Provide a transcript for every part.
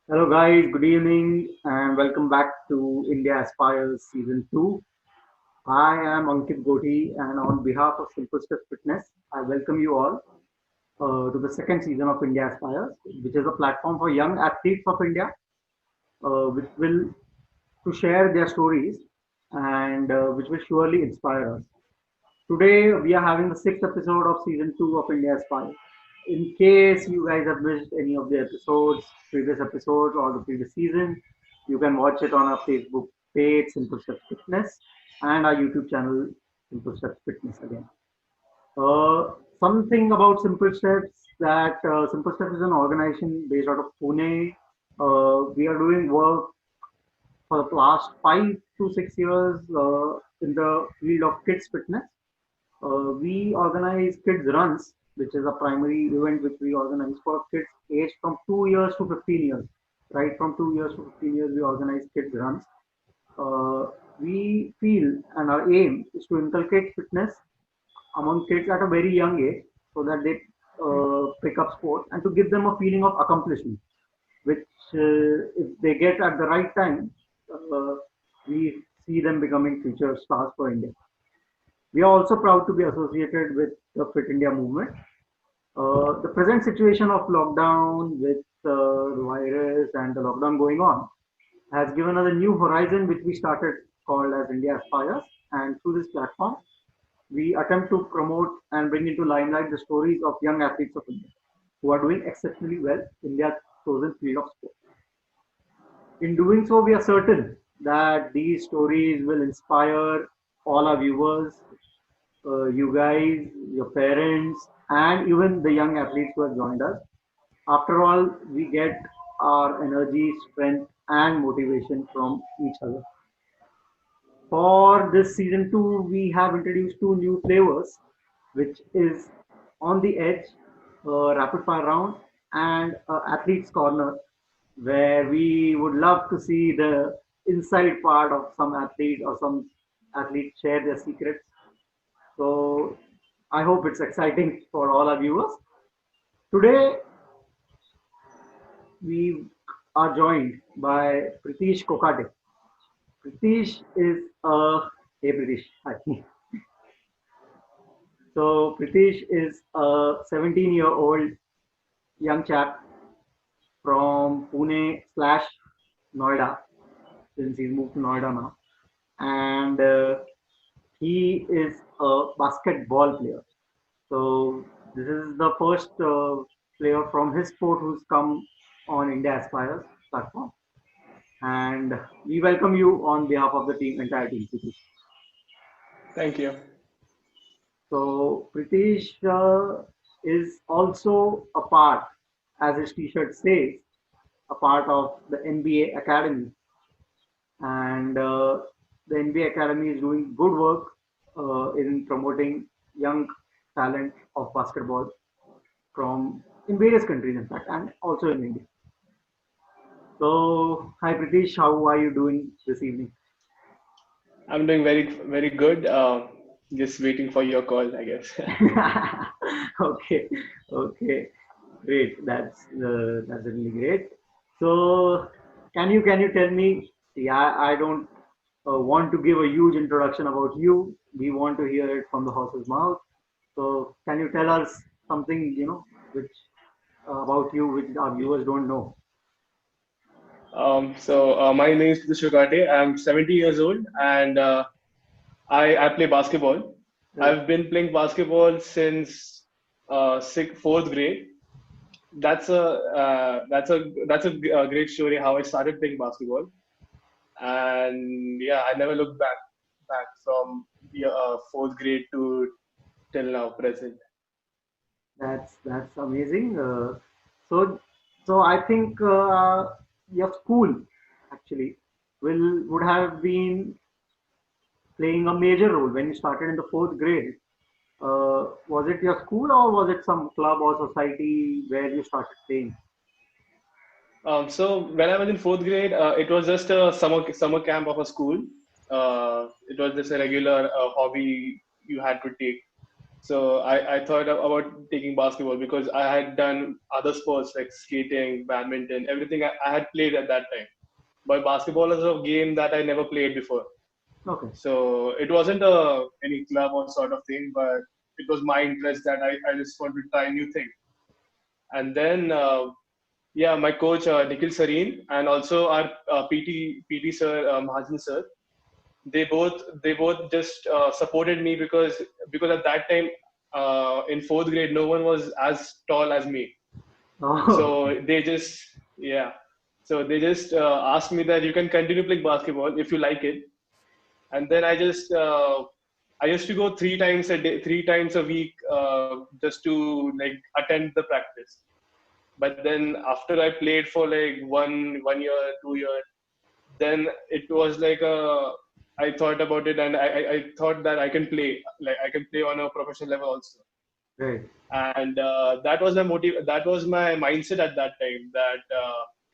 Hello, guys. Good evening, and welcome back to India Aspires Season 2. I am Ankit Goti, and on behalf of Simple Steps Fitness, I welcome you all to the second season of India Aspires, which is a platform for young athletes of India, which will to share their stories and which will surely inspire us. Today, we are having the sixth episode of season two of India Aspire. In case you guys have missed any of the previous episodes, or the previous season, you can watch it on our Facebook page, Simple Steps Fitness, and our YouTube channel, Simple Steps Fitness again. Something about Simple Steps that Simple Steps is an organization based out of Pune. We are doing work for the last 5 to 6 years in the field of kids fitness. We organize kids runs, which is a primary event which we organize for kids aged from 2 years to 15 years. Right from 2 years to 15 years, we organize kids runs. Uh, we feel and our aim is to inculcate fitness among kids at a very young age so that they pick up sport and to give them a feeling of accomplishment, which if they get at the right time, uh, we see them becoming future stars for India. We are also proud to be associated with the Fit India movement. The present situation of lockdown with the virus and the lockdown going on has given us a new horizon, which we started called as India Aspires. And through this platform, we attempt to promote and bring into limelight the stories of young athletes of India who are doing exceptionally well in their chosen field of sport. In doing so, we are certain that these stories will inspire all our viewers, you guys, your parents, and even the young athletes who have joined us. After all, we get our energy, strength, and motivation from each other. For this season 2, we have introduced two new flavors, which is On the Edge, Rapid Fire Round, and Athlete's Corner, where we would love to see the inside part of some athlete or some athlete share their secrets. So I hope it's exciting for all our viewers. Today we are joined by Pritish Kokate. Pritish is a Hey Pritish. Hi. So Pritish is a 17-year-old young chap from Pune slash Noida, since he's moved to Noida now, and he is a basketball player. So this is the first player from his sport who's come on India Aspires platform, and we welcome you on behalf of the team, entire team, Pritish. Thank you. So Pritish is also a part, as his T-shirt says, a part of the NBA Academy, and the NBA Academy is doing good work in promoting young talent of basketball from in various countries, in fact, and also in India. So, hi Pritish, how are you doing this evening? I'm doing very good. Just waiting for your call, I guess. Okay, okay, great. That's really great. So, can you tell me? Yeah, I don't want to give a huge introduction about you. We want to hear it from the horse's mouth. So, can you tell us something which about you which our viewers don't know? My name is Pritish Kokate. I'm 70 years old and I play basketball. Right. I've been playing basketball since fourth grade. That's a great story how I started playing basketball. And yeah, I never looked back from fourth grade to till now present. That's amazing. So so I think your school actually will would have been playing a major role when you started in the fourth grade. Was it your school or was it some club or society where you started playing? So when I was in fourth grade, it was just a summer camp of a school. It was just a regular hobby you had to take. So I thought about taking basketball because I had done other sports like skating, badminton, everything I had played at that time. But basketball is a game that I never played before. Okay. So it wasn't any club or sort of thing, but it was my interest that I just wanted to try new things. And then, yeah, my coach, Nikhil Sareen, and also our PT sir, Mahajan sir, they both just supported me because at that time in fourth grade no one was as tall as me. Oh, So they just yeah, so they just asked me that you can continue playing basketball if you like it. And then I used to go 3 times a day, 3 times a week, just to like attend the practice. But then after I played for like one year, 2 years, then it was like I thought about it, and I thought that I can play, like I can play on a professional level also. great. And that was my mindset at that time, that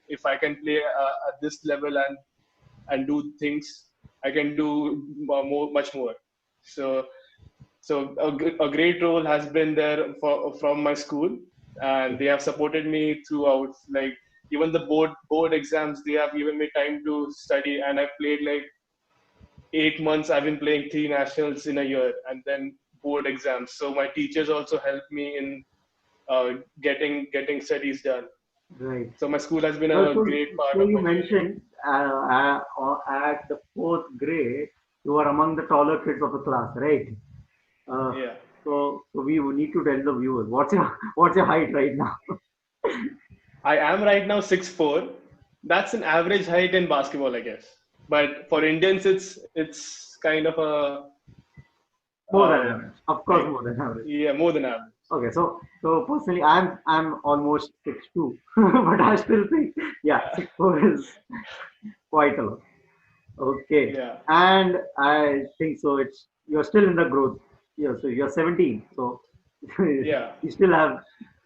if I can play at this level and do things, I can do much more. So a great role has been there from my school, and they have supported me throughout. Like even the board exams, they have given me time to study, and I played like 8 months. I've been playing 3 nationals in a year, and then board exams. So my teachers also helped me in getting studies done. Great. So my school has been Well, a so, great part so of you my journey. mentioned at the fourth grade, you were among the taller kids of the class, right? Uh, Yeah, so we would need to tell the viewers what's your height right now? I am right now 6'4". That's an average height in basketball, I guess. But for Indians, it's kind of a More than uh, average, of course, like more than average. yeah, more than average. Okay, so personally, I'm almost 6'2", but I still think yeah, Yeah, 6'4" is quite a lot. Okay, yeah, and I think so. It's you're still in the growth. Yeah, so you're 17, so yeah. you still have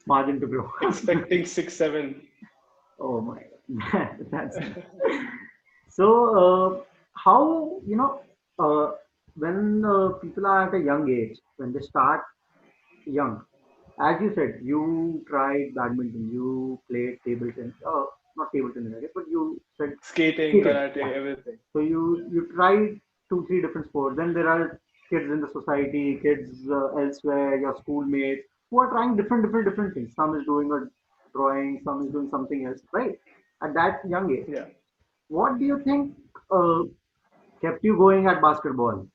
margin to grow. Expecting 6'7". Oh my, that's nice. So, how when people are at a young age, when they start young, as you said, you tried badminton, you played table tennis, not table tennis, I guess, but you said Skating, skating. karate, Yeah. everything. So you tried two, three different sports. Then there are kids in the society, kids elsewhere, your schoolmates who are trying different things. Some is doing a drawing, some is doing something else, right? At that young age, Yeah. what do you think kept you going at basketball?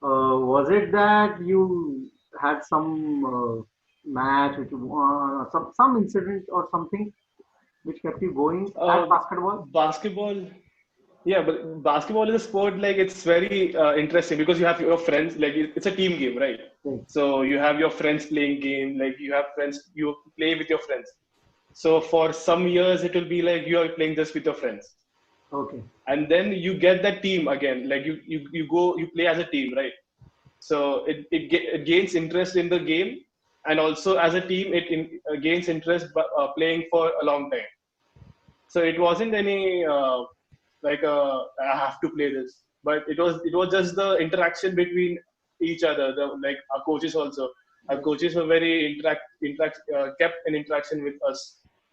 Was it that you had some match which you won, or some incident or something which kept you going at Uh, basketball? Basketball. Yeah, but basketball is a sport, like it's very interesting because you have your friends, like it's a team game, right? Right. So you have your friends playing game, like you have friends, you play with your friends. So for some years it will be like you are playing just with your friends, Okay. and then you get that team again, like you go, you play as a team, right? So it gains interest in the game, and also as a team gains interest playing for a long time. So it wasn't any I have to play this, but it was just the interaction between each other. Like our coaches also, our Right. coaches were very kept an interaction with us,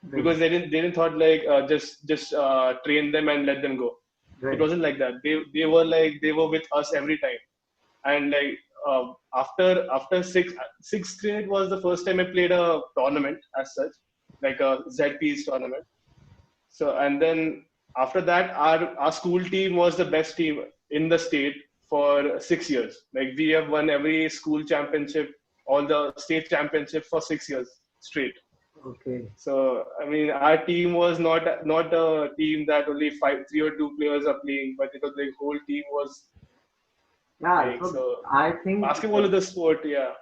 Right. because they didn't thought like just train them and let them go. It Right. wasn't like that. They were with us every time. And like after sixth grade was the first time I played a tournament as such, like a ZP's tournament. So and then after that, our school team was the best team in the state for 6 years. Like we have won every school championship, all the state championship for 6 years straight. Okay. So I mean, our team was not a team that only five, three or two players are playing, but it was the whole team was Yeah. playing. So So I think basketball is the sport, yeah.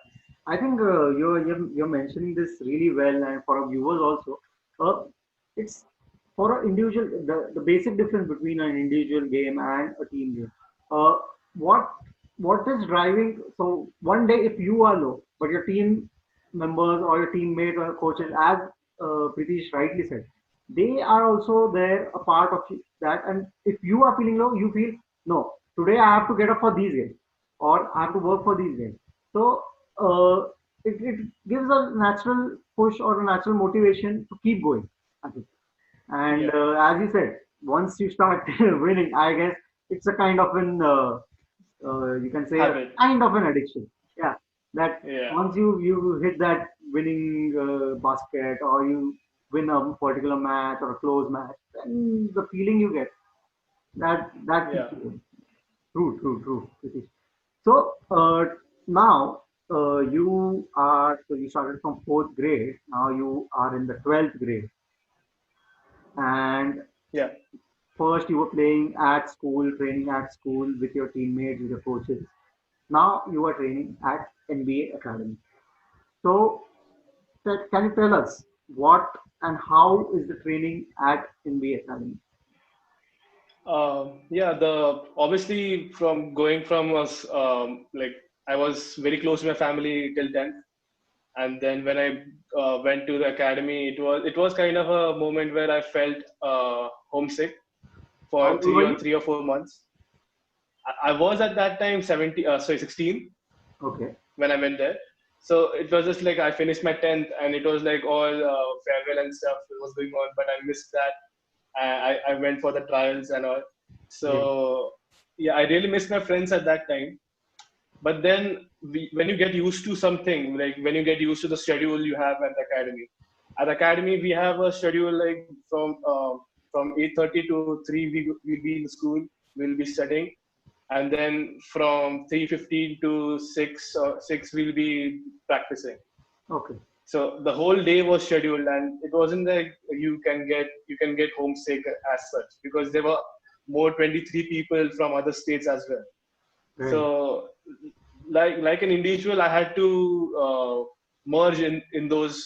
you're mentioning this really well, and for our viewers also, it's for an individual the basic difference between an individual game and a team game. Uh, what what is driving? So one day if you are low, but your team members or your teammate or coaches, as Pritish rightly said, they are also there a part of that. And if you are feeling low, you feel no. Today I have to get up for these games, or I have to work for these games. So it gives a natural push or a natural motivation to keep going. I think. And Yeah. as you said, once you start winning, I guess it's a kind of an you can say a Habit. kind of an addiction. Yeah, that Yeah. once you hit that winning basket or you win a particular match or a close match, then the feeling you get that keeps Yeah. you going. True, Pritish. So now you started from fourth grade. Now you are in the 12th grade, and Yeah. first you were playing at school, training at school with your teammates, with your coaches. Now you are training at NBA Academy. So can you tell us what and how is the training at NBA Academy? Yeah, the obviously from going from us like I was very close to my family till 10th, and then when I went to the academy, it was kind of a moment where I felt homesick How for old were you? 3 or 4 months. I was at that time 16 Okay, when I went there. So it was just like I finished my 10th, and it was like all farewell and stuff was going on, but I missed that. I went for the trials and all. great. So yeah, I really missed my friends at that time. But then when you get used to something, like when you get used to the schedule you have at the academy we have a schedule like from 8:30 to 3 we'll be in school, we'll be studying, and then from 3:15 to 6 we'll be practicing. Okay, So the whole day was scheduled, and it wasn't like you can get homesick as such, because there were more 23 people from other states as well. right. So like an individual, I had to merge in those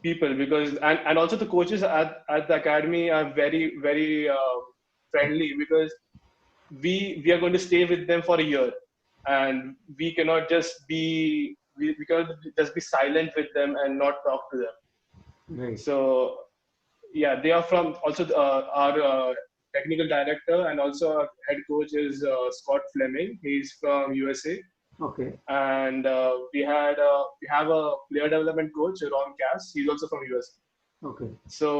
people, because and also the coaches at the academy are very very friendly, because we are going to stay with them for a year, and we cannot just be silent with them and not talk to them. Right. So yeah, they are from also our technical director, and also our head coach is Scott Fleming. He's from USA, Okay. and we have a player development coach, Ron Cass. He's also from USA. Okay. So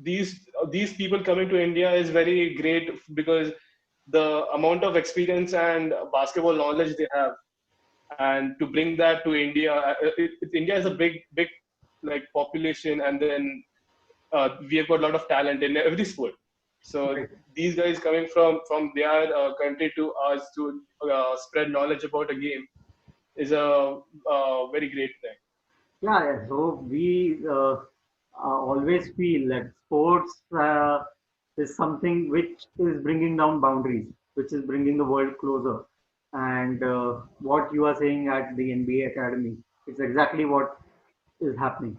these people coming to India is very great, because the amount of experience and basketball knowledge they have, and to bring that to India, India is a big like population, and then we have got a lot of talent in every sport. So Right. these guys coming from their country to us to spread knowledge about a game is a very great thing. Yeah. So we always feel that sports is something which is bringing down boundaries, which is bringing the world closer. And what you are saying at the NBA Academy, it's exactly what is happening.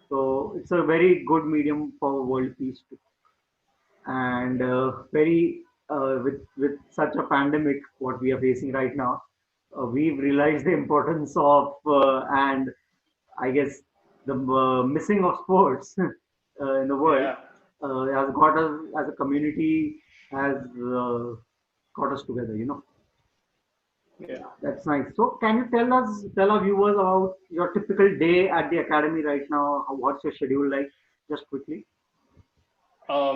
So it's a very good medium for world peace too. And very with such a pandemic, what we are facing right now, we've realized the importance of and I guess the missing of sports in the world Yeah, has got us as a community, has got us together. yeah. Yeah, that's nice. So, can you tell our viewers about your typical day at the academy right now? What's your schedule like? Just quickly.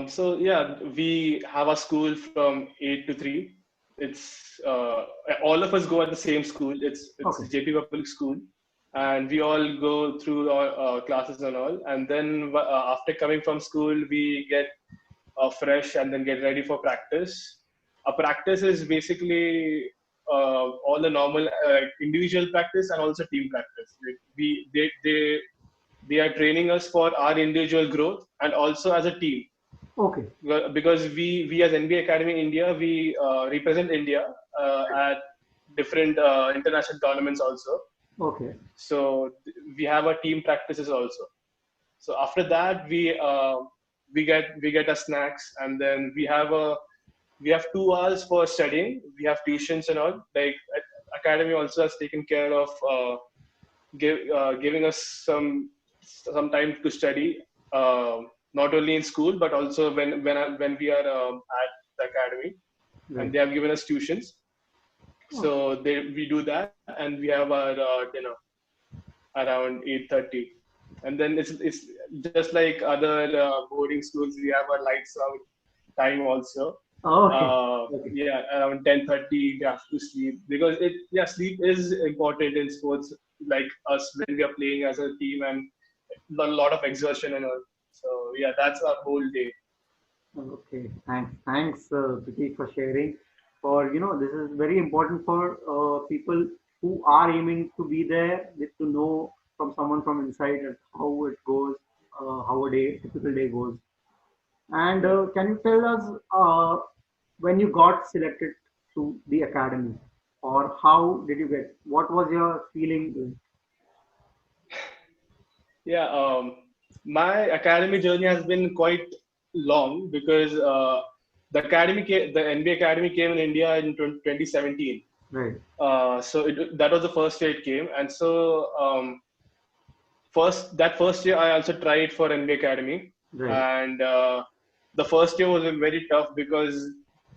So yeah, we have a school from 8 to 3. It's all of us go at the same school. It's Okay. JP Public School, and we all go through our classes and all. And then after coming from school, we get fresh and then get ready for practice. A practice is basically all the normal individual practice and also team practice. Like they are training us for our individual growth and also as a team. Okay. Well, because we as NBA Academy India, we represent India at different international tournaments also. Okay. So we have our team practices also. So after that, we get our snacks, and then we have 2 hours for studying. We have tuitions and all. Like academy also has taken care of giving us some time to study, not only in school but also when we are at the academy, and Right. they have given us tuitions. Oh, So we do that, and we have our dinner around 8:30, and then it's just like other boarding schools. We have our lights out time also. oh, okay. Okay. Yeah, around 10:30 we have to sleep, because sleep is important in sports like us when we are playing as a team, and a lot of exertion and all. So yeah, that's our whole day. Okay, thanks, Priti, for sharing. For this is very important for people who are aiming to be there, with to know from someone from inside at how it goes, how a typical day goes. And Yeah. can you tell us when you got selected to the academy, or how did you get? What was your feeling? Yeah, my academy journey has been quite long, because the NBA academy came in India in 2017. Right, So that was the first year it came, and so first year I also tried for NBA academy, right. and the first year was very tough, because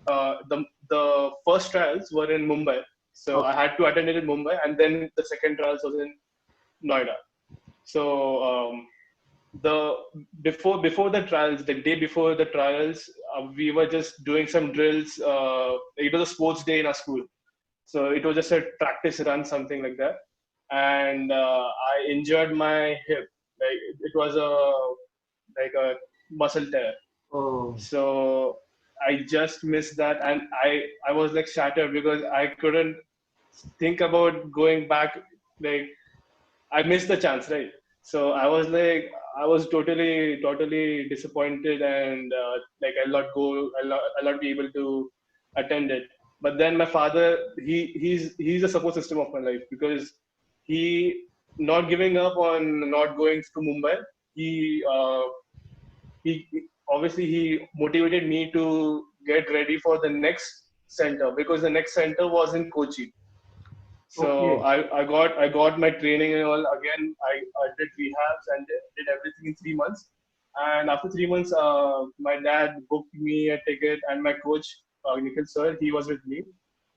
the first trials were in Mumbai, so I Okay, had to attend it in Mumbai, and then the second trials was in Noida. So the before the trials, the day before the trials, we were just doing some drills. It was a sports day in our school, so it was just a practice run, something like that. And I injured my hip. Like it was a muscle tear. oh, So I just missed that, and I was like shattered, because I couldn't think about going back. Like I missed the chance, right? So I was like, I was totally disappointed, and like I'll not be able to attend it. But then my father, he's the support system of my life, because he not giving up on not going to Mumbai. He obviously he motivated me to get ready for the next center, because the next center was in Kochi. So okay, I got my training and all again. I did rehabs and did everything in 3 months. And after 3 months, my dad booked me a ticket, and my coach, Nikhil sir, he was with me.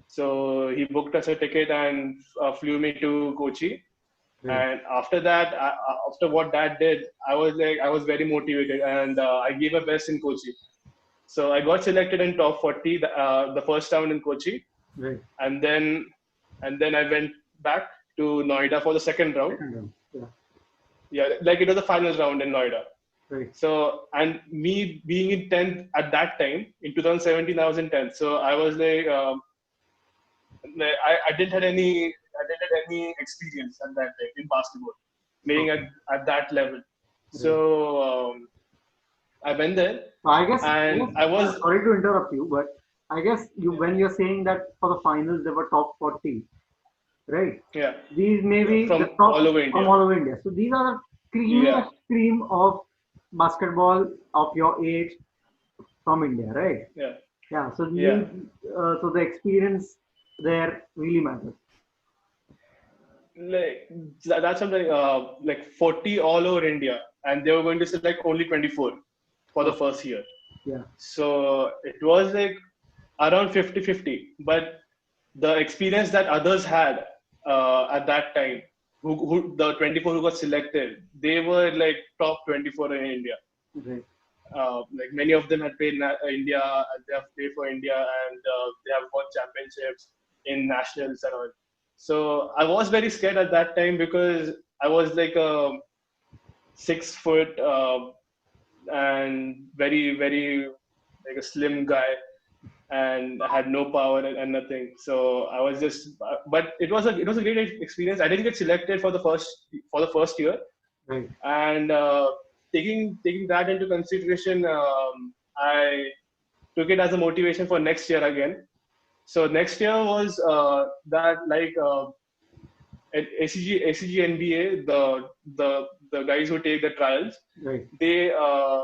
So he booked us a ticket and flew me to Kochi. right. And after that, after what dad did, I was very motivated, and I gave my best in Kochi. So I got selected in top 40, the first round in Kochi, Right. and then I went back to Noida for the second round. Second round. Yeah. Yeah, like it was the final round in Noida. Right. So, and me being in 10th at that time in 2017, I was in 10th. So I was like, I didn't had any I didn't have any experience at that time in basketball, playing Okay. at that level. So Right. I went there, So I guess, and I was sorry to interrupt you, but I guess yeah when you're saying that for the finals they were top 40, right? yeah These may be the from top all over from India. all over India. So these are the Yeah, creamiest cream of basketball of your age from India, right? yeah, Yeah. So yeah. so the experience there really matters. Like that's something like 40 all over India, and they were going to select only 24 for the Okay. first year. Yeah. So it was like around 50-50. But the experience that others had at that time, the 24 who got selected, they were like top 24 in India. Right. Like many of them had played India, and they have played for India, and they have won championships in nationals and all. So I was very scared at that time, because I was like a 6 foot and very like a slim guy, and I had no power and nothing. So I was just, but it was a great experience. I didn't get selected for the first year, Right. and taking that into consideration, I took it as a motivation for next year again. So next year was that like at ACG NBA, the guys who take the trials, Right. they uh,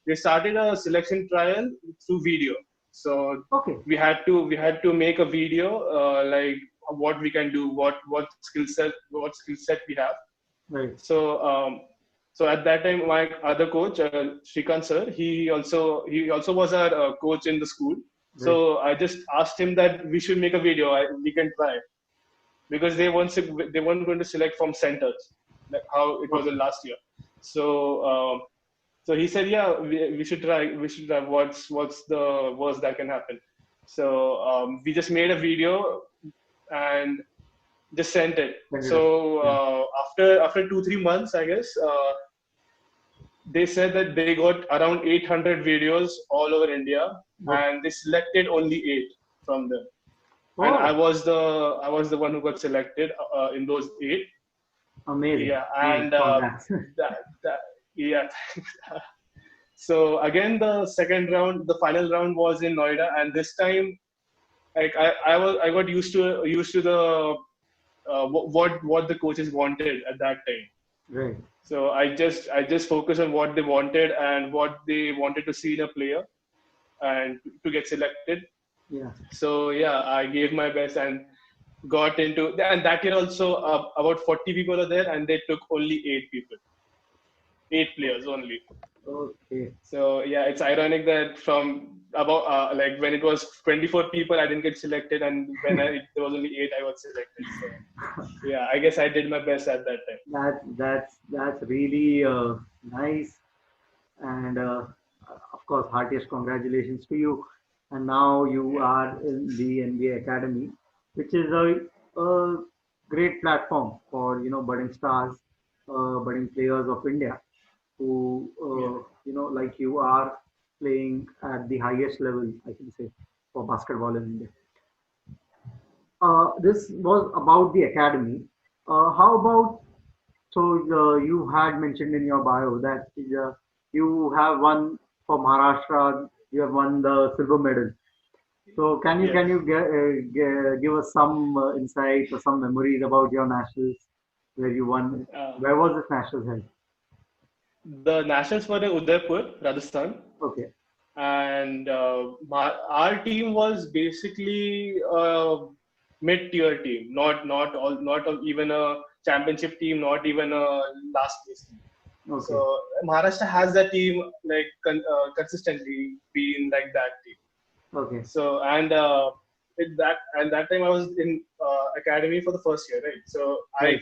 they started a selection trial through video. So Okay. we had to make a video like what we can do, what skill set we have. Right. So so at that time, my other coach, Shrikant sir, he also was our coach in the school. Right. So I just asked him that we should make a video. We can try because they weren't going to select from centers like how it was Okay. in last year. So so he said, yeah, we should try. We should try. What's the worst that can happen? So we just made a video and just sent it. Send it up. So Yeah. after 2 3 months, I guess they said that they got around 800 videos all over India, Okay. and they selected only eight from them. And Oh, I was the one who got selected in those eight. amazing. Yeah, Amazing. and Congrats. that yeah. So again, the second round, the final round was in Noida, and this time, like I got used to the what the coaches wanted at that time. Right. So I just focused on what they wanted and what they wanted to see in a player and to get selected. Yeah. So yeah, I gave my best and got into, and that year also about 40 people are there and they took only eight people, eight players only. Okay. So yeah, it's ironic that from about like when it was 24 people, I didn't get selected, and when there was only eight, I was selected. So yeah, I guess I did my best at that time. That's really nice, and of course, heartiest congratulations to you. And now you Yeah, are in the NBA Academy, which is a great platform for budding stars, budding players of India who yeah, like you are playing at the highest level, I can say, for basketball in India. This was about the academy. How about so you had mentioned in your bio that you have won for Maharashtra, you have won the silver medal. So yes. can you give us some insights or some memories about your nationals where you won? Uh, Where was this nationals held? the nationals were in Udaipur, Rajasthan, Okay, and our team was basically a mid-tier team, not even a championship team, not even a last place team. okay, So Maharashtra has that team like consistently been like that team. okay, So and that time I was in academy for the first year, right? So right, I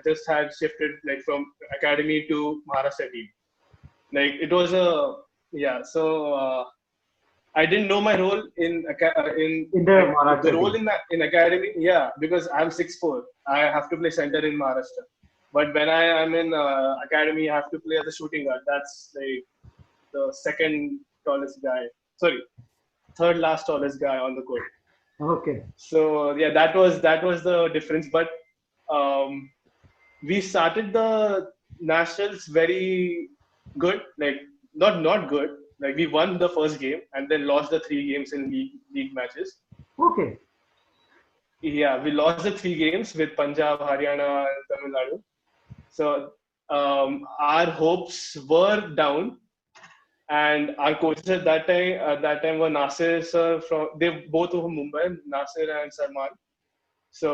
just had shifted like from academy to Maharashtra team. Like it was a yeah. So I didn't know my role in in the like the Maharashtra role team. in academy. Yeah, because I'm 6'4". I have to play center in Maharashtra. But when I am in academy, I have to play as a shooting guard. That's like the second tallest guy. Sorry, third last tallest guy on the court. Okay, So yeah, that was the difference. But um, we started the nationals very good, like not good. Like we won the first game and then lost the three games in league matches. okay, Yeah, we lost the three games with Punjab, Haryana, and Tamil Nadu. So our hopes were down, and our coaches at that time were Nasir sir from they both were from Mumbai, Nasir and Salman. So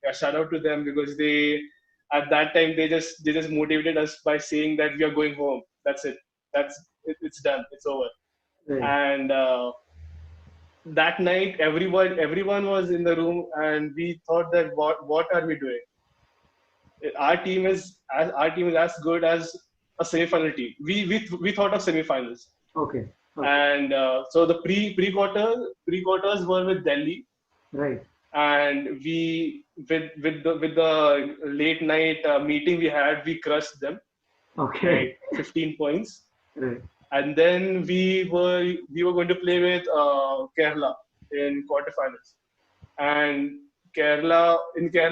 yeah, shout out to them because they at that time they just motivated us by saying that we are going home. That's it. It's done. It's over. right, And that night, everyone was in the room, and we thought that what are we doing? Our team is as good as a semi-final team. We thought of semi-finals, okay, okay, and so the pre quarters were with Delhi, right, and we with the late night meeting we had, we crushed them okay, like 15 points, right, and then we were going to play with Kerala in quarterfinals, and Kerala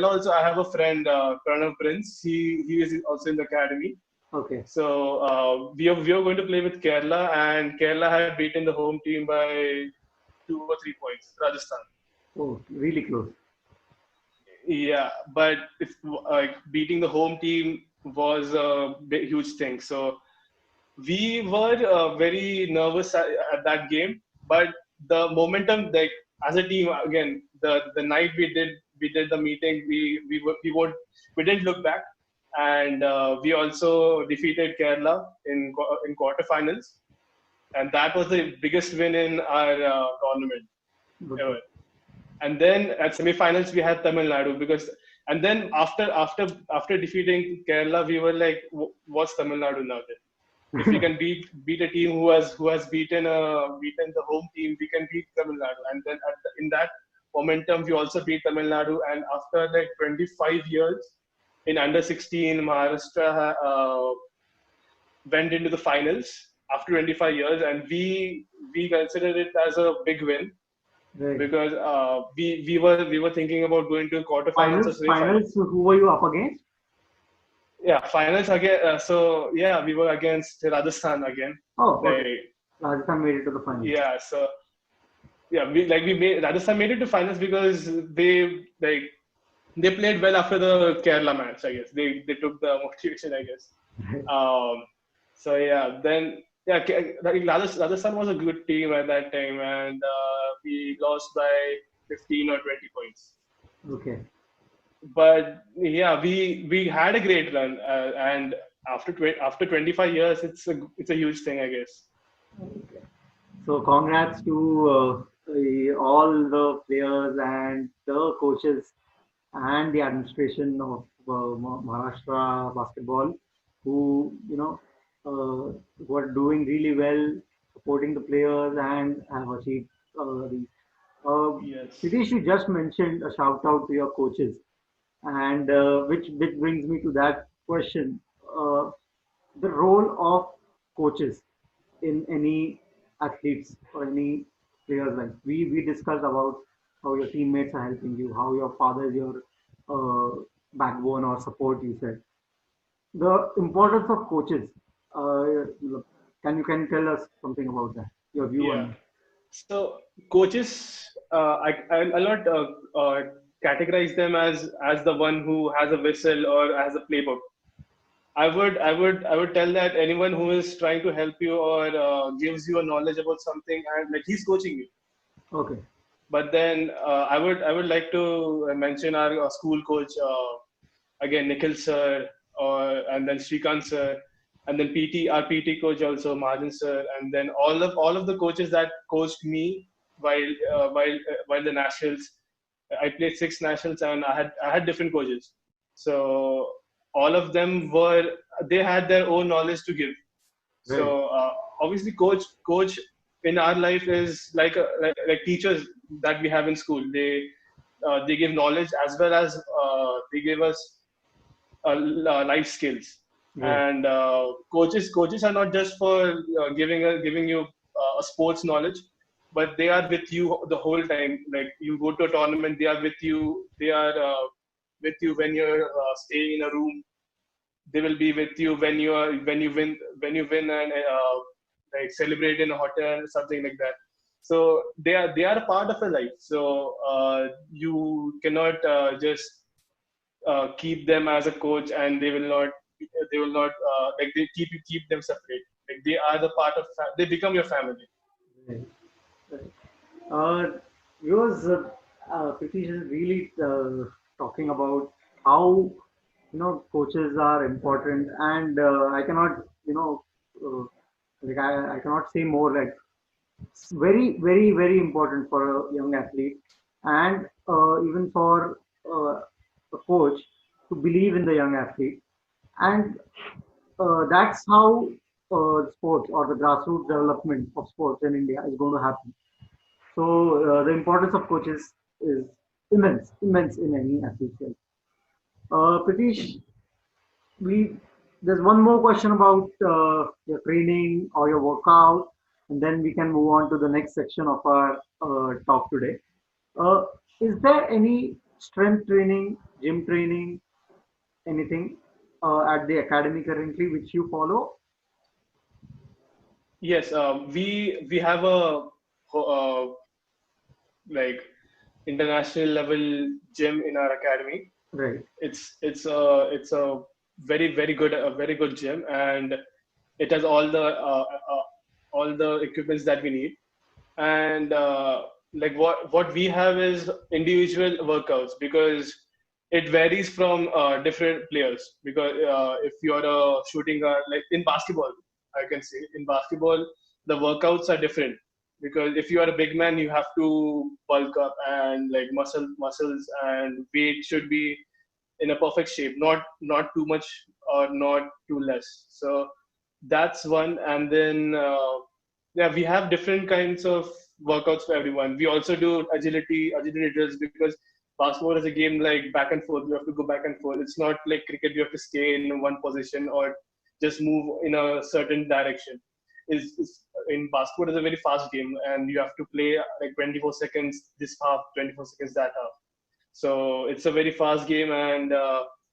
also I have a friend Pranav Prince. He is also in the academy. okay. So we are going to play with Kerala, and Kerala had beaten the home team by 2 or 3 points, Rajasthan. Oh, really close. Yeah, but it's like beating the home team was a huge thing. So we were very nervous at that game, but the momentum, like as a team, again, the night we did the meeting, we would we didn't look back, and we also defeated Kerala in quarterfinals. and that was the biggest win in our tournament Okay. ever. And then at semifinals we had Tamil Nadu because, and then after defeating Kerala, we were like, what's Tamil Nadu now then? If we can beat a team who has beaten the home team, we can beat Tamil Nadu. And then in that momentum, we also beat Tamil Nadu. And after like 25 years in under 16, Maharashtra went into the finals after 25 years, and we considered it as a big win Right. because we were thinking about going to quarterfinals or Finals, semi-finals. finals. Who were you up against? Yeah, finals again. So yeah, we were against Rajasthan again. Oh, okay. Like Rajasthan made it to the finals. yeah, so yeah, we made Rajasthan made it to finals because they played well after the Kerala match. I guess they took the motivation. I guess. Um, so yeah, then yeah, like Rajasthan was a good team at that time, and we lost by 15 or 20 points. Okay. But yeah, we had a great run, and after 25 years, it's a huge thing, I guess. Okay. So congrats to all the players and the coaches and the administration of Maharashtra basketball, who who are doing really well, supporting the players and have achieved these. Uh, Yes. Pritish, you just mentioned a shout out to your coaches, and which brings me to that question: the role of coaches in any athletes or any players' life. We discussed about how your teammates are helping you, how your father is your backbone or support. You said the importance of coaches. Can you tell us something about that? Your view Yeah. on So coaches, I'll not categorize them as the one who has a whistle or has a playbook. I would tell that anyone who is trying to help you or gives you a knowledge about something, and like he's coaching you. that? Okay, But then I would like to mention our school coach again, Nikhil sir, or and then Srikant sir, and then our PT coach also Madan sir, and then all of the coaches that coached me while the nationals. I played six nationals and I had different coaches. So all of them they had their own knowledge to give. right, So obviously, coach in our life is like teachers that we have in school. They give knowledge as well as they give us life skills. right, And coaches are not just for giving you a sports knowledge, but they are with you the whole time. Like you go to a tournament, they are with you. They are with you when you're staying in a room. They will be with you when you win and like celebrate in a hotel, something like that. So they are a part of your life. So you cannot just keep them as a coach, and they keep them separate. Like they are the part of they become your family. right, right. Uh, yours, Pritish is really talking about how coaches are important, and I cannot uh, I cannot say more. Like it's very very very important for a young athlete, and even for a coach to believe in the young athlete, and that's how sports or the grassroots development of sports in India is going to happen. So the importance of coaches is immense, immense in any athlete's life. Pritish, we there's one more question about your training or your workout, and then we can move on to the next section of our talk today. Uh, is there any strength training, gym training, anything at the academy currently which you follow? Yes, we have a uh, like international level gym in our academy. Right, It's a very good gym, and it has all the equipments that we need. And like what we have is individual workouts because it varies from different players. Because if you're a shooting guard, like in basketball, I can say in basketball, the workouts are different, because if you are a big man, you have to bulk up, and like muscles and weight should be in a perfect shape, not too much or not too less. So that's one. And then yeah, we have different kinds of workouts for everyone. We also do agility drills, because basketball is a game like back and forth. You have to go back and forth. It's not like cricket. You have to stay in one position or just move in a certain direction. Is in basketball is a very fast game, and you have to play like 24 seconds this half, 24 seconds that half. So it's a very fast game, and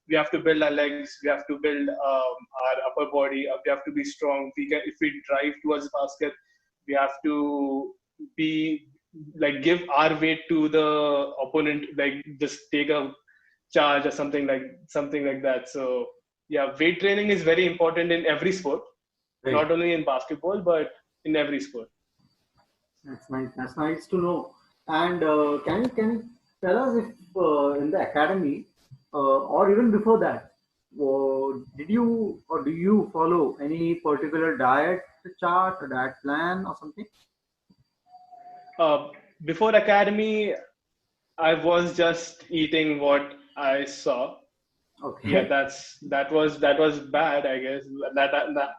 we have to build our legs. We have to build our upper body. We have to be strong. If we drive towards the basket, we have to be like give our weight to the opponent, like just take a charge or something like that. So yeah, weight training is very important in every sport, Right. not only in basketball but in every sport. That's nice. That's nice to know. And can you tell us if in the academy or even before that, did you or do you follow any particular diet chart or diet plan or something? Uh, Before academy, I was just eating what I saw. Yeah, Okay. that was bad, I guess. That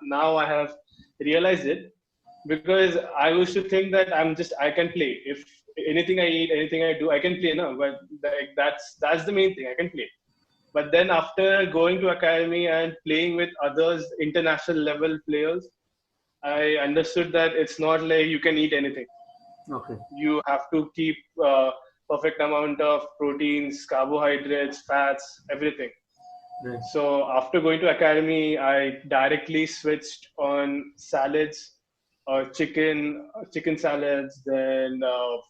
now I have realized it, because I used to think that I can play. If anything I eat, anything I do, I can play now. But like that's the main thing. I can play. But then after going to academy and playing with others, international level players, I understood that it's not like you can eat anything. Okay. You have to keep perfect amount of proteins, carbohydrates, fats, everything. Right. So after going to academy, I directly switched on salads, chicken salads, then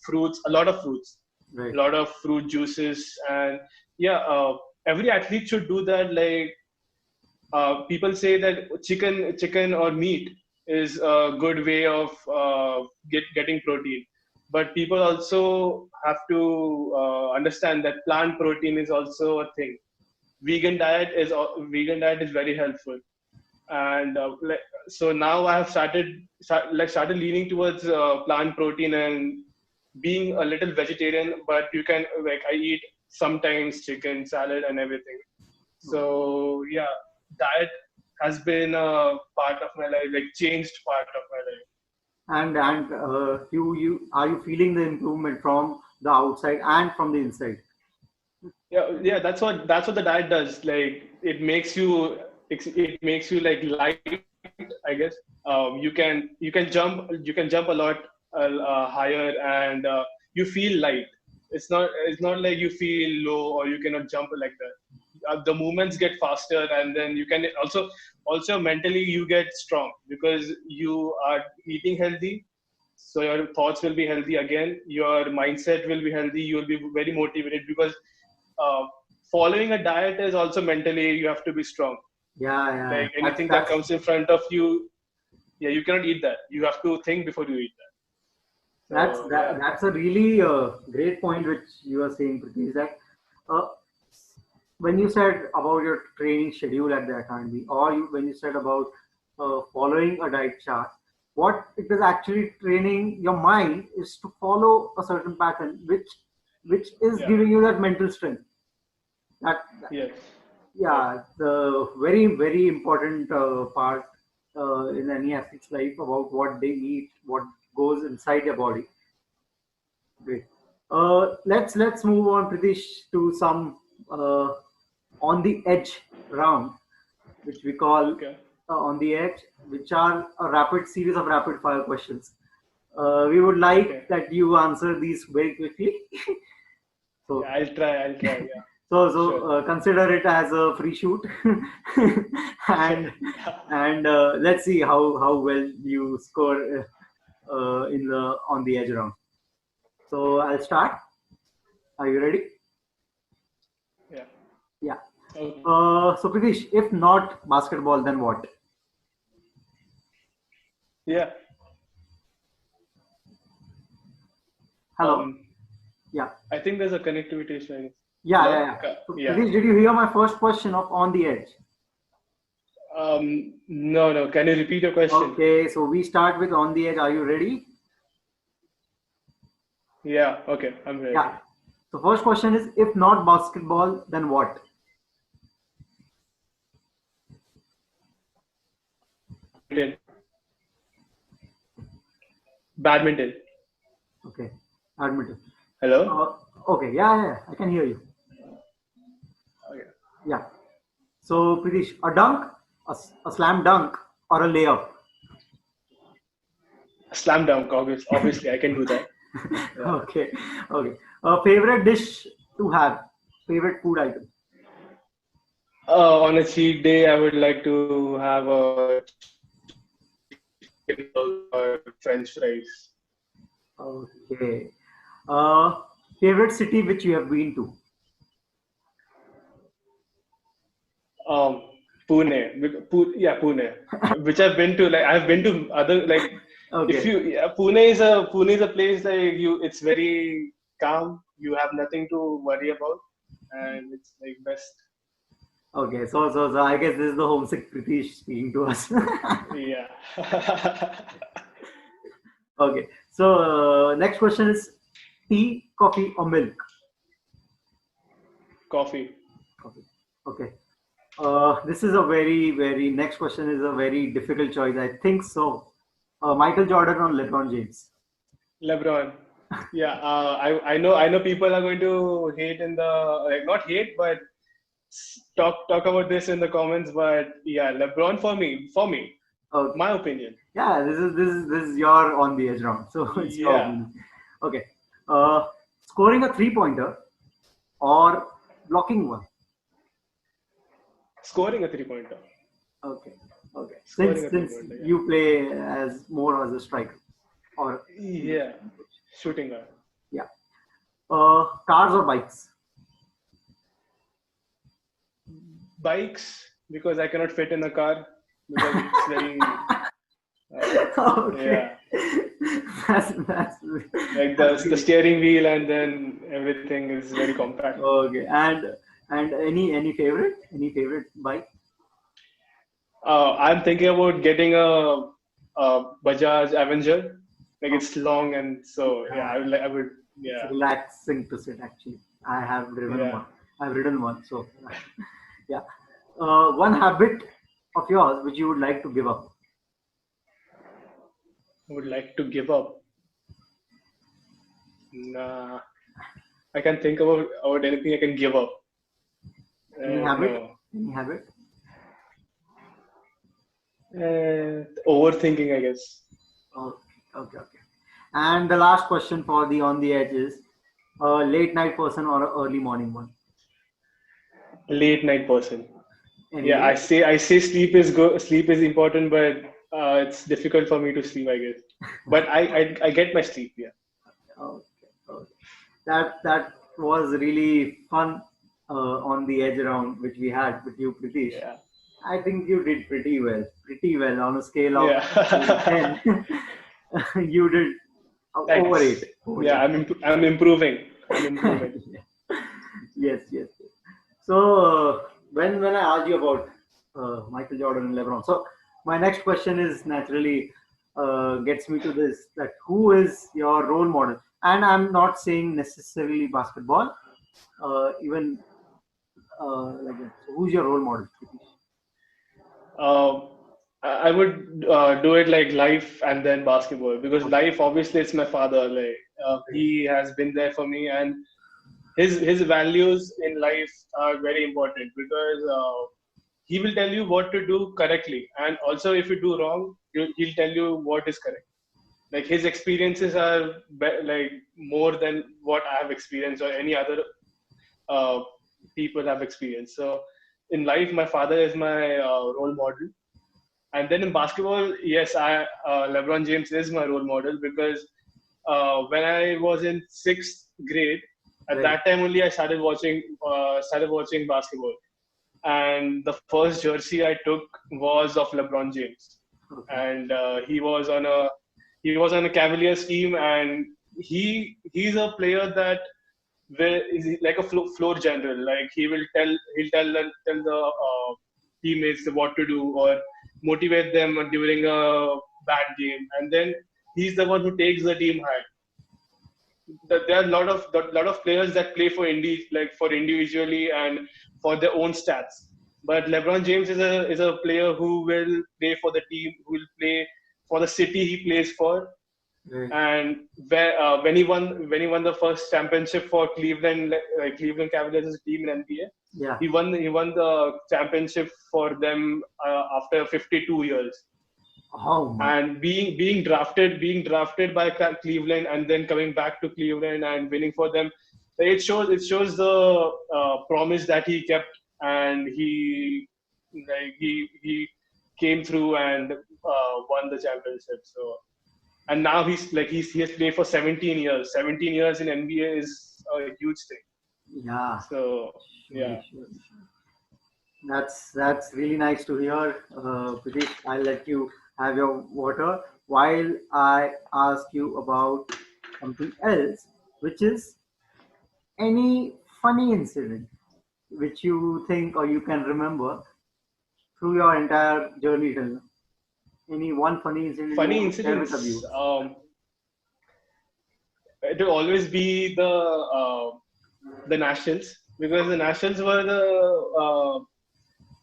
fruits, a Right. lot of fruit juices, and yeah, every athlete should do that. Like people say that chicken or meat is a good way of getting protein, but people also have to understand that plant protein is also a thing. Vegan diet is very helpful, and so now I have started leaning towards plant protein and being a little vegetarian, but you can like I eat sometimes chicken salad and everything. Okay. So yeah, diet has been a part of my life, like changed part of my life. And you are you feeling the improvement from the outside and from the inside? Yeah, that's what the diet does. Like it makes you like light, I guess. You can jump a lot higher, and you feel light. It's not like you feel low or you cannot jump like that. The movements get faster, and then you can also mentally you get strong, because you are eating healthy. So your thoughts will be healthy again. Your mindset will be healthy. You will be very motivated, because uh, following a diet is also mentally you have to be strong. Yeah, yeah. Like That's anything that that's comes in front of you, yeah, you cannot eat that. You have to think before you eat that. That's So that, yeah, that's a really great point which you are saying, Priti, is that uh, when you said about your training schedule at the academy, or when you said about following a diet chart, what it is actually training your mind is to follow a certain pattern, which is yeah, giving you that mental strength. That yes, yes, yeah, the very very important part in any athlete's life about what they eat, what goes inside their body. Great. Let's move on, Pritish, to some on the edge round, which we call okay, on the edge, which are a rapid series of rapid fire questions. We would like okay. that you answer these very quickly. Yeah, So, I'll try. Yeah, sure. consider it as a free shoot, and let's see how well you score in the on the edge round. So I'll start. Are you ready? Yeah. Yeah. Okay. So Pritish, if not basketball, then what? Yeah. Hello. Um, Yeah. I think there's a connectivity issue. Yeah, yeah, Hello. yeah. So Yeah. Pritish, did you hear my first question of on the edge? No, no. Can you repeat your question? Okay, so we start with on the edge. Are you ready? Yeah. Okay. I'm ready. Yeah. So first question is, if not basketball, then what? Badminton. Badminton. Okay, badminton. Hello. Uh, okay, yeah, I can hear you. Okay. Yeah. So Pritish, a dunk, a slam dunk, or a layup? Slam dunk. Obviously, I can do that. Yeah. Okay, okay. Favorite dish to have? Favorite food item? On a cheat day, I would like to have a chicken or French fries. Okay. Uh, Favorite city which you have been to? Um, Pune. Yeah, Pune. Which I've been to. Like I've been to other like. If Okay, you yeah, Pune is a place like you. It's very calm. You have nothing to worry about, and it's like best. okay. So I guess this is the homesick Pritish speaking to us. Yeah. Okay. So next question is tea, coffee, or milk? Coffee. Coffee. Okay. This is a very next question is a very difficult choice. I think so. Michael Jordan or LeBron James? LeBron. Yeah, I know people are going to hate in the like not hate but talk about this in the comments. But yeah, LeBron for me, Okay. my opinion. Yeah, this is your on the edge round. So it's your Yeah, opinion. Okay. Uh, Scoring a three pointer or blocking one. scoring a three pointer. Okay. Okay. Scoring a three Since pointer. Yeah, you play as more as a striker or yeah, shooting guard. yeah. Cars or bikes. Bikes because I cannot fit in a car because it's very Okay. yeah, That's like that's the really steering wheel and then everything is very compact. okay. And any favorite bike? I'm thinking about getting a Bajaj Avenger. Like Oh, it's long and so yeah, yeah. I would It's yeah relaxing to sit actually. I have driven yeah. one. I've ridden one. So yeah. One habit of yours which you would like to give up. I would like to give up. Nah, I can think about anything I can give up. Any habit? No, Any habit? overthinking, I guess. Okay. And the last question for the on the edge is late night person or a early morning one? Late night person. Any Yeah, way? I say sleep is good. Sleep is important, but it's difficult for me to sleep, I guess. But I get my sleep. Yeah. Okay. That was really fun on the edge round which we had with you, Pritish. Yeah. I think you did pretty well on a scale of Yeah. 10. You did over Thanks. eight, over Yeah, eight. I'm improving. I'm improving. Yes. So when I asked you about Michael Jordan and LeBron, so my next question is naturally gets me to this: that who is your role model? And I'm not saying necessarily basketball, even like that. So who's your role model, Pritish? Um, I would do it like life and then basketball because Okay. life obviously it's my father. Like he has been there for me, and his values in life are very important because he will tell you what to do correctly, and also if you do wrong, he'll tell you what is correct. Like his experiences are like more than what I have experienced or any other uh, people have experienced. So in life, my father is my role model. And then in basketball, yes, I LeBron James is my role model because when I was in sixth grade, at Right. that time only I started watching basketball, and the first jersey I took was of LeBron James, Okay. and he was on a Cavaliers team, and he's a player that where is he like a floor general. Like he'll tell the teammates what to do or motivate them during a bad game, and then he's the one who takes the team high. There are a lot of players that play for like for individually and for their own stats. But LeBron James is a player who will play for the team, who will play for the city he plays for. Right. And when he won the first championship for Cleveland Cavaliers as a team in NBA, Yeah. he won the championship for them after 52 years. Oh my. And being drafted by Cleveland and then coming back to Cleveland and winning for them, it shows the promise that he kept, and he came through and won the championship. So, and now he has played for 17 years. 17 years in NBA is a huge thing. Yeah. So Surely, yeah. surely. That's really nice to hear, Pritish. I'll let you have your water while I ask you about something else, which is any funny incident which you think or you can remember through your entire journey till now. Any one funny incident you Funny want to share with the incidents. viewers? It will always be the nationals, because the nationals were the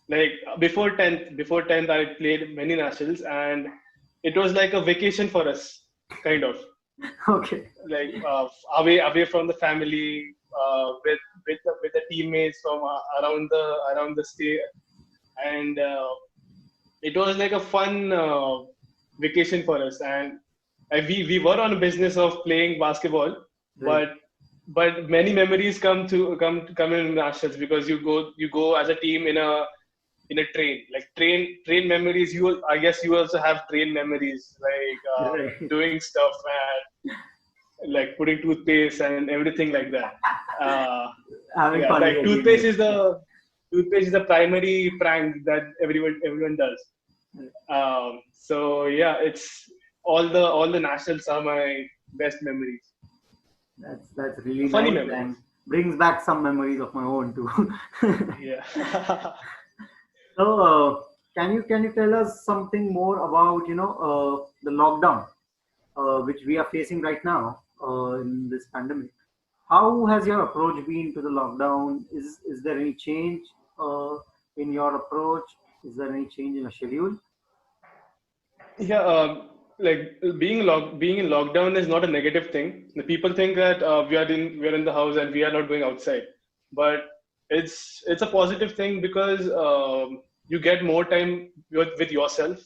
like before 10th I played many nationals, and it was like a vacation for us, kind of Okay. like away from the family, with the teammates from around the state. And it was like a fun vacation for us. And we were on a business of playing basketball, Right. but many memories come in nationals, because you go as a team in a train, like train memories. I guess you also have train memories, like Right. doing stuff and like putting toothpaste and everything like that. uh, Having yeah, fun with like your toothpaste teammates. is the primary prank that everyone does. So yeah, it's all the nationals are my best memories. That's really Funny nice and memories. brings back some memories of my own too. Yeah. So, can you tell us something more about the lockdown which we are facing right now in this pandemic? How has your approach been to the lockdown? Is there any change uh, in your approach? Is there any change in your schedule? Yeah, like being in lockdown is not a negative thing. The people think that we are in the house and we are not going outside, but it's a positive thing, because you get more time with yourself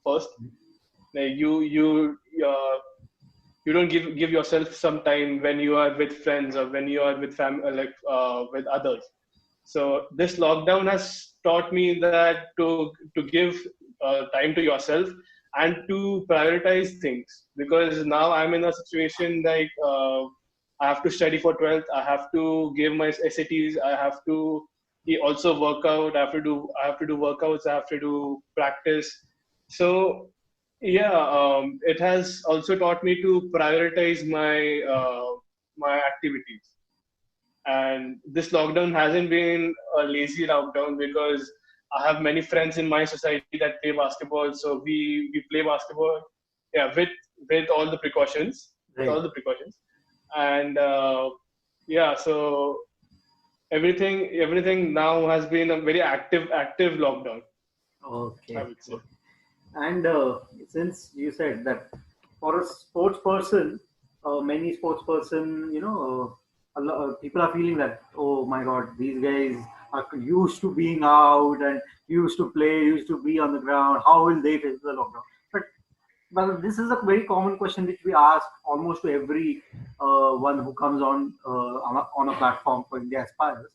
first. Like uh, you don't give yourself some time when you are with friends or when you are with with others. So this lockdown has taught me that to give time to yourself and to prioritize things, because now I'm in a situation like I have to study for 12th. I have to give my SATs. I have to also work out. I have to do workouts. I have to do practice. So yeah, it has also taught me to prioritize my activities. And this lockdown hasn't been a lazy lockdown, because I have many friends in my society that play basketball. So we play basketball, yeah, with all the precautions, Right. and yeah, so everything now has been a very active lockdown, I Okay. would say. Okay. And since you said that for a sports person, many sports person, people are feeling that, oh my God, these guys are used to being out and used to play, used to be on the ground. How will they face the lockdown? But well, this is a very common question which we ask almost to every one who comes on a platform for India Aspires.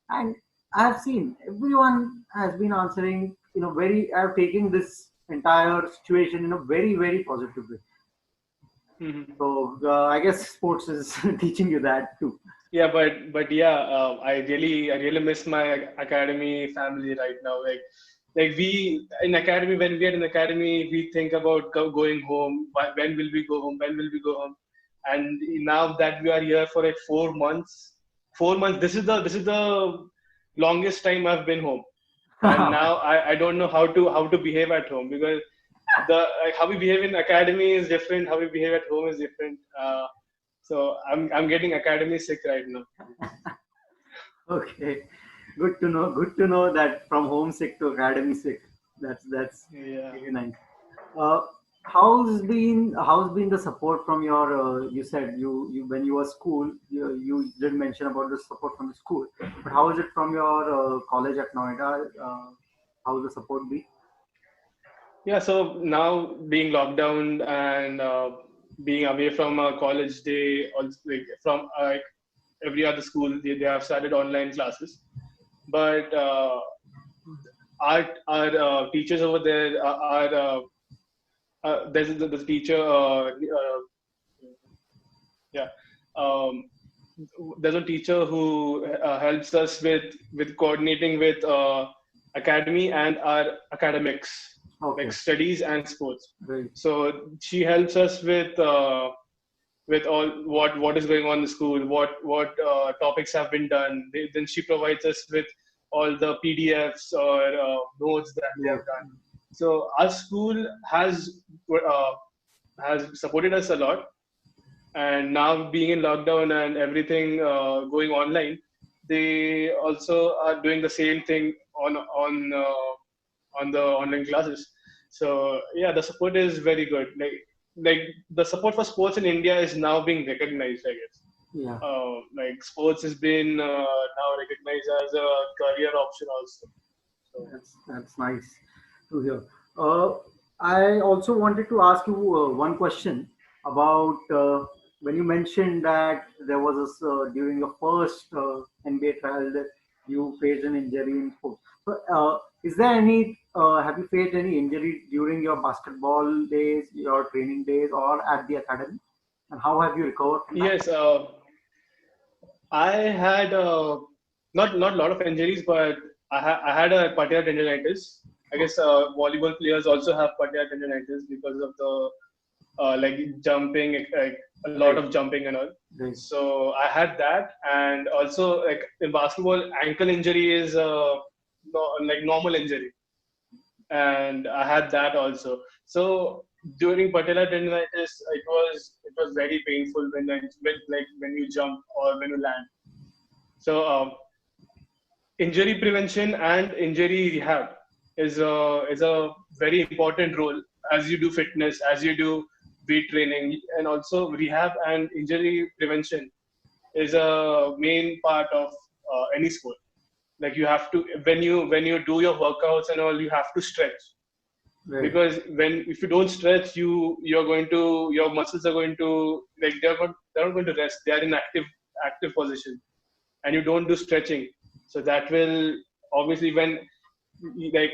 And I've seen everyone has been answering, are taking this entire situation in a very, very positive way. Mhm. So I guess sports is teaching you that too. Yeah, but yeah, I really miss my academy family right now. Like we in academy, when we are in academy, we think about going home. When will we go home? When will we go home? And now that we are here for like 4 months, 4 months. This is the longest time I've been home. and now I don't know how to behave at home, because the like how we behave in academy is different, how we behave at home is different. So I'm getting academy sick right now. Okay, good to know. Good to know that from homesick to academy sick. That's Yeah. really nice. Uh, how's been the support from your? You said you when you were school, you did mention about the support from the school, but how is it from your college at Noida? How's the support be? Yeah, so now being locked down and being away from college, they also like from every other school, they have started online classes. But our teachers over there are there's a teacher yeah um, there's a teacher who helps us with coordinating with academy and our academics, like Okay, studies and sports. great. So she helps us with all what is going on in the school, what topics have been done. Then she provides us with all the PDFs or notes that they No, have done. So our school uh, has supported us a lot, and now being in lockdown and everything going online, they also are doing the same thing on the online classes. So yeah, the support is very good. Like the support for sports in India is now being recognized, I guess. yeah. Like sports has been now recognized as a career option also. So That's nice to hear. Uh, I also wanted to ask you one question about when you mentioned that there was this, during your first NBA trial that you faced an injury in sports. So, is there any? Have you faced any injury during your basketball days, your training days, or at the academy? And how have you recovered from that? yes, I had not a lot of injuries, but I had a patellar tendonitis. I guess volleyball players also have patellar tendonitis because of the like jumping, like a lot Right, of jumping and all. right, So I had that, and also like in basketball, ankle injury is no, like normal injury, and I had that also. So during patellar tendonitis, it was very painful when you jump or when you land. So injury prevention and injury rehab is a very important role as you do fitness, as you do weight training, and also rehab and injury prevention is a main part of any sport. Like you have to when you do your workouts and all, you have to stretch, right, because when if you don't stretch, you're going to your muscles are going to like they're not going to rest. They are in active position, and you don't do stretching, so that will obviously when like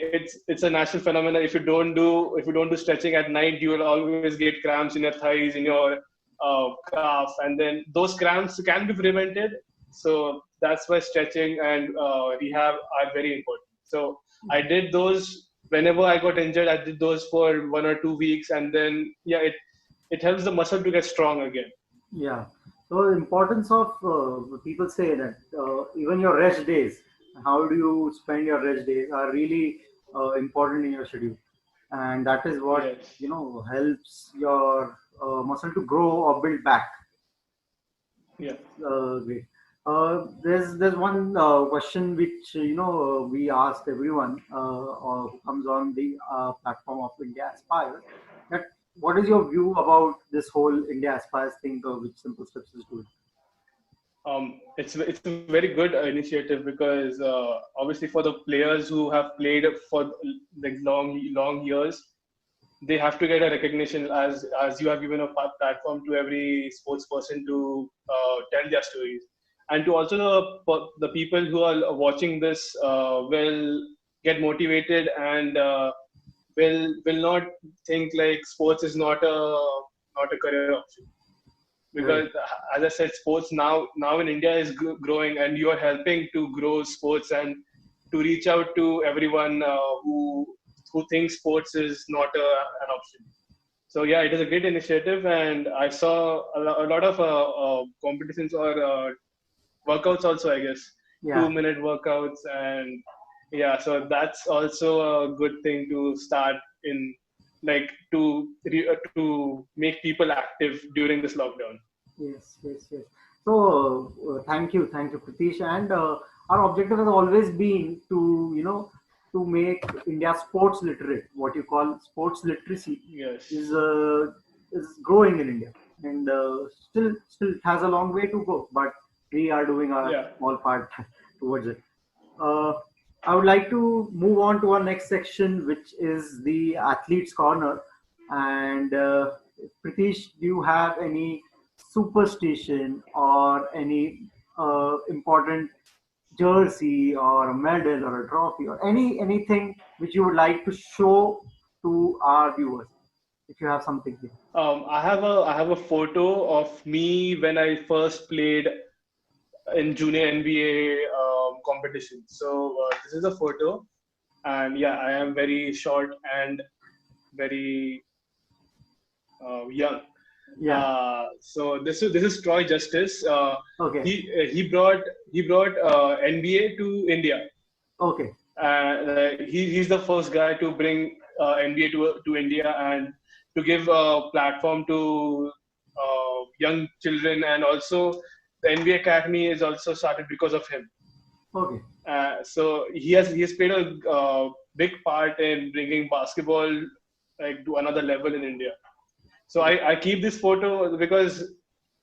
it's a natural phenomenon. If you don't do stretching at night, you will always get cramps in your thighs, in your calf, and then those cramps can be prevented. So that's why stretching and rehab are very important. So I did those whenever I got injured. I did those for 1 or 2 weeks, and then yeah, it helps the muscle to get strong again. yeah. So the importance of people say that even your rest days, how do you spend your rest days, are really important in your schedule, and that is what Yes. helps your muscle to grow or build back. Yeah. Great. There's one question which we asked everyone who comes on the platform of India Aspires, that what is your view about this whole India Aspires thing, which Simple Steps is doing? It's a very good initiative, because obviously for the players who have played for like long years, they have to get a recognition, as you have given a platform to every sports person to tell their stories, and to also the people who are watching this will get motivated, and will not think like sports is not a career option, because Right. as I said, sports now in India is growing, and you are helping to grow sports and to reach out to everyone who thinks sports is not an option. So yeah, it is a great initiative, and I saw a lot of competitions or workouts also, I guess, Yeah. 2 minute workouts, and yeah, so that's also a good thing to start in, like to make people active during this lockdown. Yes, yes, yes. So thank you, Pritish. And our objective has always been to, to make India sports literate. What you call sports literacy Yes. is uh, is growing in India, and still it has a long way to go. But we are doing our Yeah. small part towards it. Uh, I would like to move on to our next section, which is the athletes corner. And Pritish, do you have any superstition or any important jersey or a medal or a trophy or anything which you would like to show to our viewers? If you have something here. I have a photo of me when I first played in junior NBA competition. So this is a photo, and yeah, I am very short and very young. Yeah. So this is Troy Justice. Okay. He brought NBA to India. Okay. He's the first guy to bring NBA to India and to give a platform to young children, and also the NBA Academy is also started because of him. Okay. So he has played a big part in bringing basketball like to another level in India. So I keep this photo because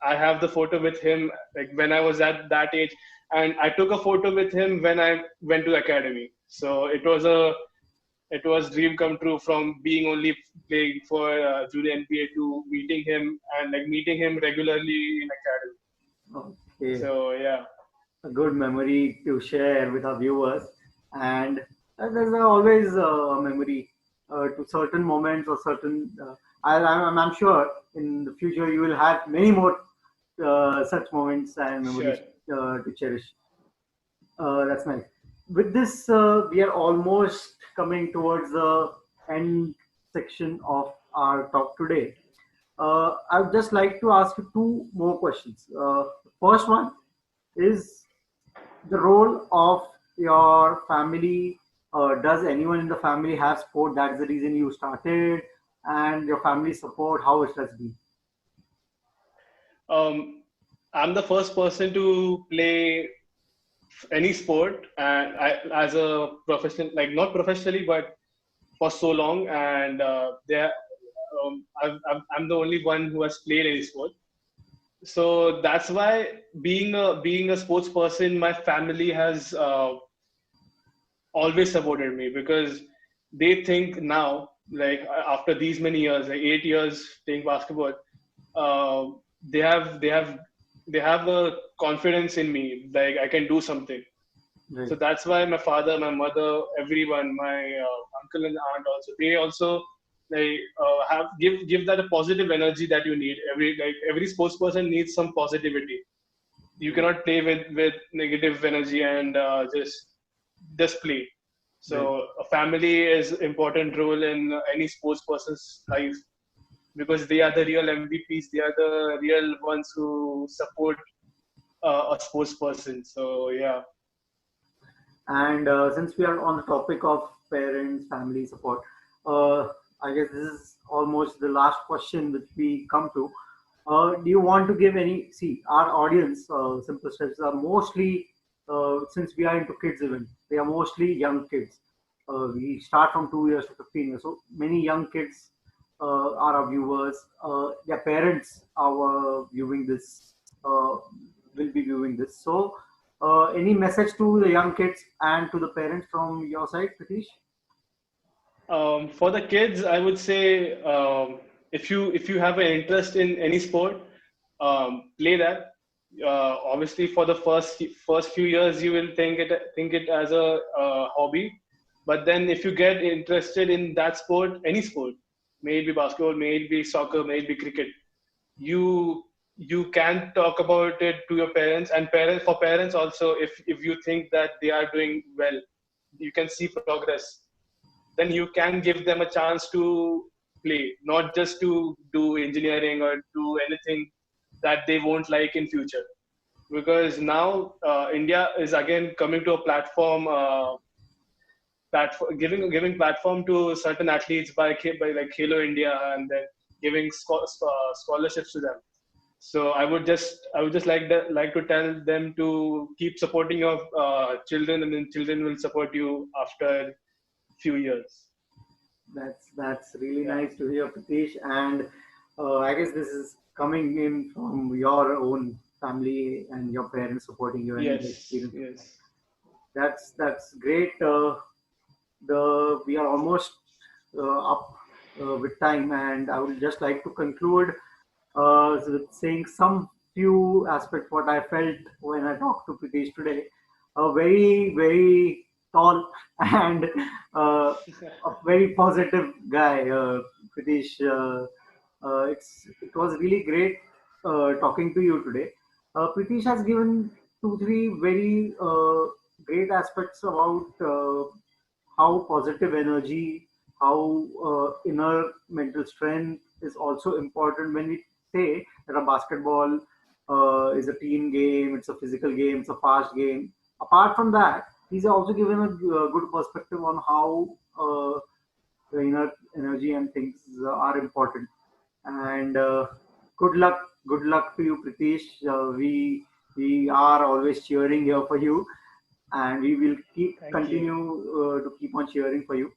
I have the photo with him like when I was at that age, and I took a photo with him when I went to academy. So it was dream come true from being only playing for junior NBA to meeting him and like meeting him regularly in academy. Okay. So yeah, A good memory to share with our viewers. And there's always a memory to certain moments or certain. I'm sure in the future you will have many more such moments and memories sure. to cherish. That's nice. With this, we are almost coming towards the end section of our talk today. I would just like to ask you two more questions. First one is the role of your family. Does anyone in the family have sport? That's the reason you started, and your family support. How it has been. Um, I'm the first person to play any sport, and as a professional, like not professionally, but for so long, and I'm the only one who has played any sport. So that's why being a sports person, my family has always supported me because they think now, like after these many years, like 8 years playing basketball, uh, they have a confidence in me, like I can do something. Right. So that's why my father, my mother, everyone, my uncle and aunt also, they also like have give that a positive energy that you need. Every sports person needs some positivity. You Right. cannot play with negative energy and just play. So Right. a family is important role in any sports person's life because they are the real MVPs. They are the real ones who support a sports person. So yeah. And since we are on the topic of parents, family support, uh, I guess this is almost the last question which we come to. Do you want to give any? See, our audience, Simple Steps, are mostly, since we are into kids event, they are mostly young kids. We start from 2 years to 15 years. So many young kids are our viewers. Their parents are viewing this, will be viewing this. So, any message to the young kids and to the parents from your side, Pritish? For the kids, I would say if you have an interest in any sport, play that. Obviously, for the first few years, you will think it as a hobby, but then if you get interested in that sport, any sport, may it be basketball, may it be soccer, may it be cricket, you can talk about it to your parents, and parents also, if you think that they are doing well, you can see progress, then you can give them a chance to play, not just to do engineering or do anything that they won't like in future. Because now India is again coming to a platform. giving platform to certain athletes by like Halo India, and then giving scholarships to them. So I would just like to tell them to keep supporting your children, and then children will support you after few years. That's really Yeah. nice to hear, Pratish. And I guess this is coming in from your own family and your parents supporting you and the Yes. experience of that. Yes. That's great. The We are almost up with time, and I would just like to conclude with saying some few aspects what I felt when I talked to Pritesh today. A very very tall and a very positive guy, Pritesh. It was really great talking to you today. Pritish has given two, three very great aspects about how positive energy, how inner mental strength is also important when we say that a basketball is a team game, it's a physical game, it's a fast game. Apart from that, he's also given a good perspective on how the inner energy and things are important. And good luck, good luck to you, Pritish. We are always cheering here for you, and we will keep Thank you. continue to keep on cheering for you.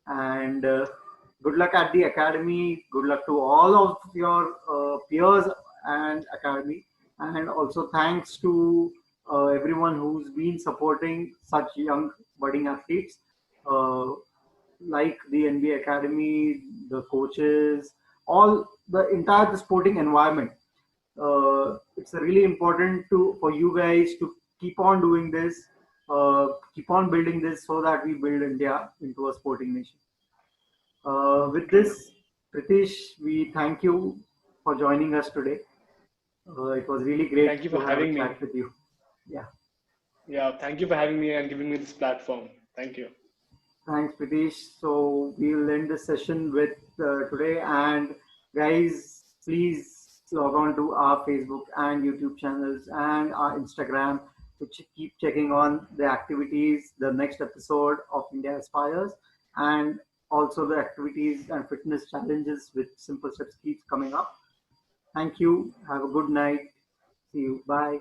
And good luck at the academy. Good luck to all of your peers and academy. And also thanks to everyone who's been supporting such young budding athletes. Uh, like the NBA Academy, the coaches, all the entire the sporting environment. It's really important to for you guys to keep on doing this, keep on building this so that we build India into a sporting nation. With True. this, Pritish, we thank you for joining us today. It was really great Thank you for to have a having chat me. with you. Yeah. Yeah. Thank you for having me and giving me this platform. Thank you. Thanks, Pritish. So we'll end the session with today. And guys, please log on to our Facebook and YouTube channels and our Instagram to keep checking on the activities, the next episode of India Aspires, and also the activities and fitness challenges with Simple Steps keeps coming up. Thank you. Have a good night. See you. Bye.